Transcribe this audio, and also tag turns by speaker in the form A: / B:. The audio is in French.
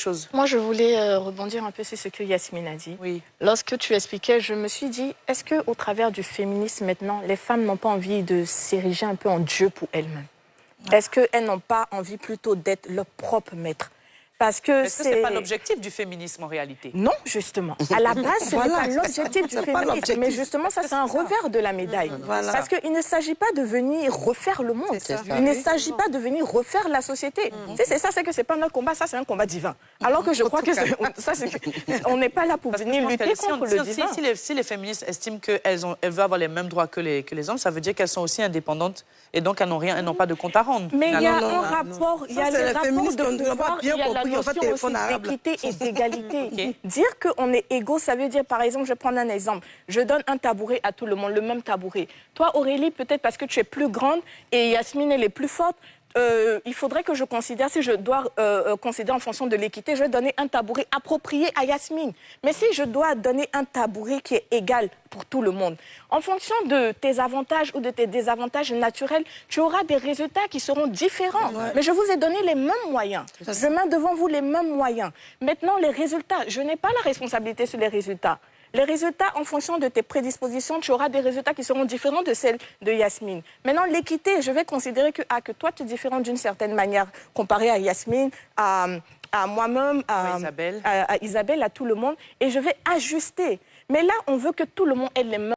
A: chose.
B: Moi, je voulais rebondir un peu sur ce que Yasmine a dit.
A: Oui.
B: Lorsque tu expliquais, je me suis dit, est-ce qu'au travers du féminisme maintenant, les femmes n'ont pas envie de s'ériger un peu en Dieu pour elles-mêmes? Est-ce qu'elles n'ont pas envie plutôt d'être leur propre maître? Parce que
A: Est-ce que ce n'est pas l'objectif du féminisme en réalité?
B: Non, justement. À la base, ce n'est pas l'objectif du féminisme. Mais justement, ça, c'est un revers de la médaille. Parce qu'il ne s'agit pas de venir refaire le monde. Il ne s'agit pas de venir refaire la société. C'est ça, c'est que ce n'est pas notre combat, ça, c'est un combat divin. Alors que je crois que on n'est pas là pour venir lutter contre le divin.
A: Si les féministes estiment qu'elles veulent avoir les mêmes droits que les hommes, ça veut dire qu'elles sont aussi indépendantes et donc elles n'ont pas de compte à rendre.
B: Mais il y a un rapport, il y a le rapport de pouvoir, il y a la notion aussi d'équité et d'égalité. Dire qu'on est égaux, ça veut dire, par exemple, je vais prendre un exemple. Je donne un tabouret à tout le monde, le même tabouret. Toi, Aurélie, peut-être parce que tu es plus grande et Yasmine, elle est plus forte, il faudrait que je considère, si je dois considérer en fonction de l'équité, je vais donner un tabouret approprié à Yasmine. Mais si je dois donner un tabouret qui est égal pour tout le monde, en fonction de tes avantages ou de tes désavantages naturels, tu auras des résultats qui seront différents. Mais je vous ai donné les mêmes moyens. Je mets devant vous les mêmes moyens. Maintenant, les résultats, je n'ai pas la responsabilité sur les résultats. Les résultats, en fonction de tes prédispositions, tu auras des résultats qui seront différents de celles de Yasmine. Maintenant, l'équité, je vais considérer que toi, tu es différente d'une certaine manière comparé à Yasmine, à moi-même, à Isabelle, à tout le monde. Et je vais ajuster. Mais là, on veut que tout le monde ait les mêmes